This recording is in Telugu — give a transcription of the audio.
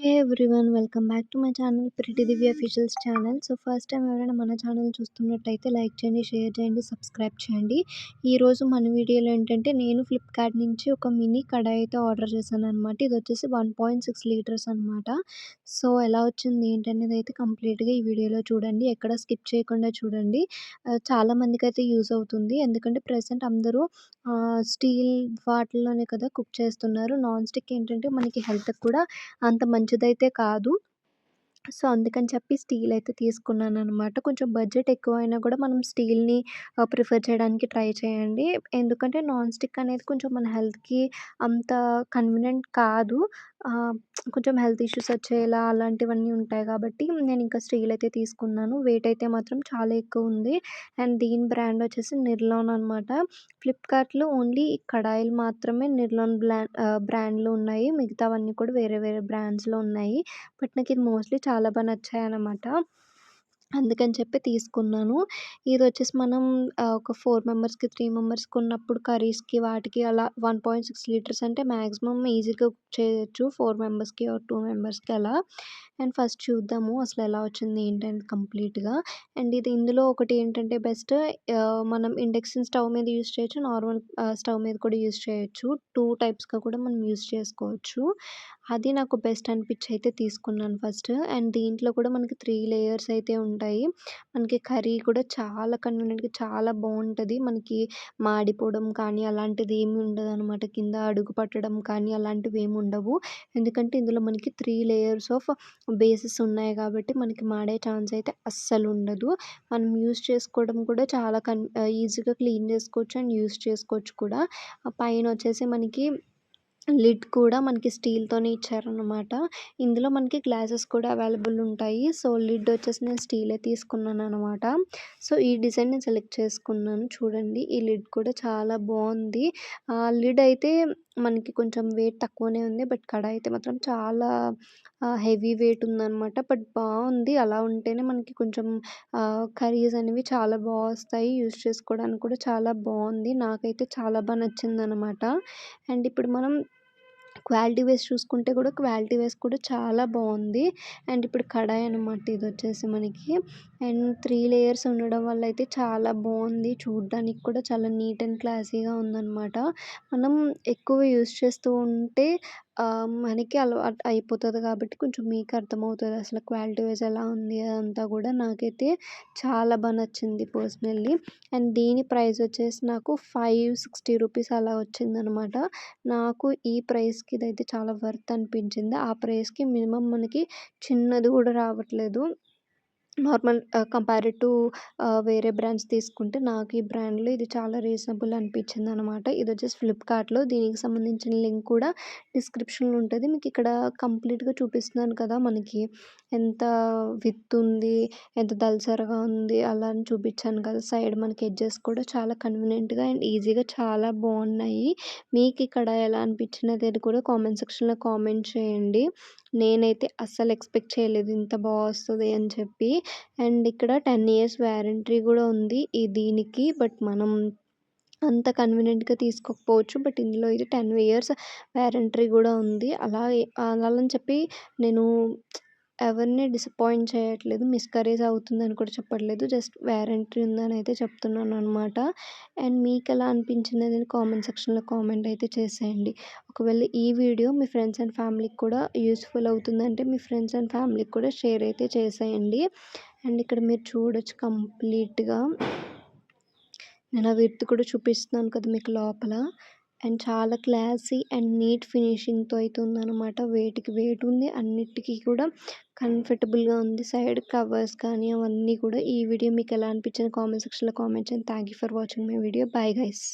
Hey everyone welcome back to my channel pretty Divya officials channel. So first time ఎవరైనా మన ఛానల్ చూస్తున్నట్టయితే లైక్ చేయండి, షేర్ చేయండి, సబ్స్క్రైబ్ చేయండి. ఈరోజు మన వీడియోలో ఏంటంటే నేను ఫ్లిప్కార్ట్ నుంచి ఒక మినీ కడాయి అయితే ఆర్డర్ చేశాను అనమాట. ఇది వచ్చేసి 1.6 లీటర్స్ అనమాట. సో ఎలా వచ్చింది ఏంటనేది అయితే కంప్లీట్గా ఈ వీడియోలో చూడండి, ఎక్కడ స్కిప్ చేయకుండా చూడండి. చాలా మందికి అయితే యూజ్ అవుతుంది, ఎందుకంటే ప్రెసెంట్ అందరూ స్టీల్ వాటిల్లోనే కదా కుక్ చేస్తున్నారు. నాన్ స్టిక్ ఏంటంటే మనకి హెల్త్కి కూడా అంత మంచిదైతే కాదు. సో, అందుకని చెప్పి స్టీల్ అయితే తీసుకున్నాననమాట. కొంచెం బడ్జెట్ ఎక్కువైనా కూడా మనం స్టీల్‌ని ప్రిఫర్ చేయడానికి ట్రై చేయండి. ఎందుకంటే నాన్ స్టిక్ అనేది కొంచెం మన హెల్త్‌కి అంత కన్వీనియంట్ కాదు. ఆహ్, కొంచెం హెల్త్ ఇష్యూస్ వచ్చేలా అలాంటివన్నీ ఉంటాయి కాబట్టి నేనింకా స్టీల్ అయితే తీసుకున్నాను. వెయిట్ అయితే మాత్రం చాలా ఎక్కువుంది. అండ్ దీని బ్రాండ్ వచ్చేసి నిర్లాన్ అనమాట. ఫ్లిప్‌కార్ట్‌లో ఓన్లీ కడాయిలు మాత్రమే నిర్లాన్ బ్రాండ్‌లో ఉన్నాయి. మిగతావన్నీ కూడా వేరే వేరే బ్రాండ్స్‌లో ఉన్నాయి. బట్ నాకిది మోస్ట్‌లీ చాలా నచ్చాయనమాట. అందుకని చెప్పి తీసుకున్నాను. ఇదొచ్చేసి మనం ఒక 4 మెంబర్స్‌కి, 3 మెంబర్స్‌కి ఉన్నప్పుడు కర్రీస్‌కి వాటికి అలా 1.6 లీటర్స్ అంటే మాక్సిమం ఈజీగా కుక్ చేయొచ్చు. 4 మెంబర్స్‌కి ఆర్ 2 మెంబర్స్‌కి అలా. అండ్ ఫస్ట్ చూద్దాము అసలెలా వచ్చింది ఏంటని కంప్లీట్‌గా. అండ్ ఇది ఇందులో ఒకటి ఏంటంటే బెస్ట్, మనం ఇండక్షన్ స్టవ్ మీద యూజ్ చేయొచ్చు. నార్మల్ స్టవ్ మీద కూడా యూజ్ చేయొచ్చు. 2 టైప్స్‌గా కూడా మనం యూజ్ చేసుకోవచ్చు. అది నాకు బెస్ట్ అనిపిచ్చి అయితే తీసుకున్నాను ఫస్ట్. అండ్ దీంట్లో కూడా మనకి 3 లేయర్స్ అయితే ఉంటాయి. మనకి కర్రీ కూడా చాలా కన్వీనియంట్‌గా చాలా బావుంటది. మనకి మాడిపోవడం కానీ అలాంటిది ఏమి ఉండదనమాట. కింద అడుగు పట్టడం కానీ అలాంటివేమి ఉండవు. ఎందుకంటే ఇందులో మనకి 3 లేయర్స్ ఆఫ్ బేసెస్ ఉన్నాయి కాబట్టి మనకి మాడే ఛాన్స్ అయితే అస్సలుండదు. మనం యూజ్ చేసుకోవడం కూడా చాలా ఈజీగా క్లీన్ చేసుకోవచ్చు అండ్ యూజ్ చేసుకోవచ్చు కూడా. పైనొచ్చేసి మనకి లిడ్ కూడా మనకి స్టీల్‌తోనే ఇచ్చారనమాట. ఇందులో మనకి గ్లాసెస్ కూడా అవైలబుల్ ఉంటాయి. సో, లిడ్ వచ్చేసి నేను స్టీలే తీసుకున్నాననమాట. సో, ఈ డిజైన్ నేను సెలెక్ట్ చేసుకున్నాను. చూడండి, ఈ లిడ్ కూడా చాలా బావుంది. లిడ్ అయితే మనకి కొంచెం వెయిట్ తక్కువనే ఉంది. బట్ కడాయి అయితే మాత్రం చాలా హెవీ వెయిట్ ఉందనమాట. బట్ బావుంది. అలా ఉంటేనే మనకి కొంచెం కర్రీస్ అనేవి చాలా వస్తాయి. యూజ్ చేసుకోవడానికి కూడా చాలా బావుంది. నాకైతే చాలా నచ్చిందనమాట. అండ్ ఇప్పుడు మనం క్వాలిటీ వైస్ చూసుకుంటే కూడా క్వాలిటీ వైస్ కూడా చాలా బావుంది. అండ్ ఇప్పుడు కడాయి అనమాట ఇదొచ్చేసి మనకి. అండ్ 3 లేయర్స్ ఉండడం వల్ల అయితే చాలా బావుంది. చూడ్డానికి కూడా చాలా నీట్ అండ్ క్లాసీగా ఉందనమాట. మనం ఎక్కువ యూజ్ చేస్తూ ఉంటే మనకి అలవాటు అయిపోతది కాబట్టి కొంచెం మీకు అర్థమవుతది అసలు క్వాలిటీ వైస్ ఎలా ఉంది అదంతా కూడా. నాకైతే చాలా నచ్చింది పర్సనల్లీ. అండ్ దీని ప్రైస్ వచ్చేసి నాకు 560 రూపీస్ అలా వచ్చిందనమాట. నాకు ఈ ప్రైస్‌కి ఇదైతే చాలా వర్త్ అనిపించింది. ఆ ప్రైస్‌కి మినిమమ్ మనకి చిన్నది కూడా రావట్లేదు. నార్మల్ కంపేర్డ్ టు వేరే బ్రాండ్స్ తీసుకుంటే నాకు ఈ బ్రాండ్‌లో ఇది చాలా రీజనబుల్ అనిపించిందనమాట. ఇదొచ్చేసి ఫ్లిప్‌కార్ట్‌లో. దీనికి సంబంధించిన లింక్ కూడా డిస్క్రిప్షన్‌లో ఉంటది. మీకిక్కడ కంప్లీట్‌గా చూపిస్తున్నాను కదా మనకి ఎంత విడ్త్ ఉంది, ఎంత దళసరిగా ఉంది అలా అని చూపిచ్చాను కదా. సైడ్ మనకి ఎడ్జెస్ కూడా చాలా కన్వీనియంట్‌గా అండ్ ఈజీగా చాలా బావున్నాయి. మీకిక్కడ ఎలా అనిపించినది కూడా కామెంట్ సెక్షన్‌లో కామెంట్ చేయండి. నేనైతే అస్సలు ఎక్స్‌పెక్ట్ చేయలేదు ఇంత వస్తది అని చెప్పి. అండ్ ఇక్కడ 10 ఇయర్స్ వారంటీ కూడా ఉంది దీనికి. బట్ మనం అంత కన్వీనియంట్‌గా తీసుకోకపోవచ్చు. బట్ ఇందులో అయితే 10 ఇయర్స్ వారంటీ కూడా ఉంది. అలా అని చెప్పి నేను ఎవరిని డిసప్పాయింట్ చేయట్లేదు. మిస్‌కరేజ్ అవుతుందని కూడా చెప్పట్లేదు. జస్ట్ వారంటీ ఉందని అయితే చెప్తున్నాననమాట. అండ్ మీకెలా అనిపించిందనేది కామెంట్ సెక్షన్‌లో కామెంట్ అయితే చేసేయండి. ఒకవేళ ఈ వీడియో మీ ఫ్రెండ్స్ అండ్ ఫ్యామిలీకి కూడా యూజ్‌ఫుల్ అవుతుందంటే మీ ఫ్రెండ్స్ అండ్ ఫ్యామిలీకి కూడా షేర్ అయితే చేసేయండి. అండ్ ఇక్కడ మీరు చూడొచ్చు కంప్లీట్‌గా నేను ఆ విడ్త్ కూడా చూపిస్తున్నాను కదా మీకు లోపల. అండ్ చాలా క్లాసీ అండ్ నీట్ ఫినిషింగ్‌తో అయితే ఉందనమాట. వెయిట్‌కి వెయిట్ ఉంది. అన్నిటికి కూడా కంఫర్టబుల్‌గా ఉంది. సైడ్ కవర్స్ కానీ అవన్నీ కూడా. ఈ వీడియో మీకు ఎలా అనిపించిందో కామెంట్ సెక్షన్‌లో కామెంట్ చేయండి. Thank you for watching my video. Bye guys.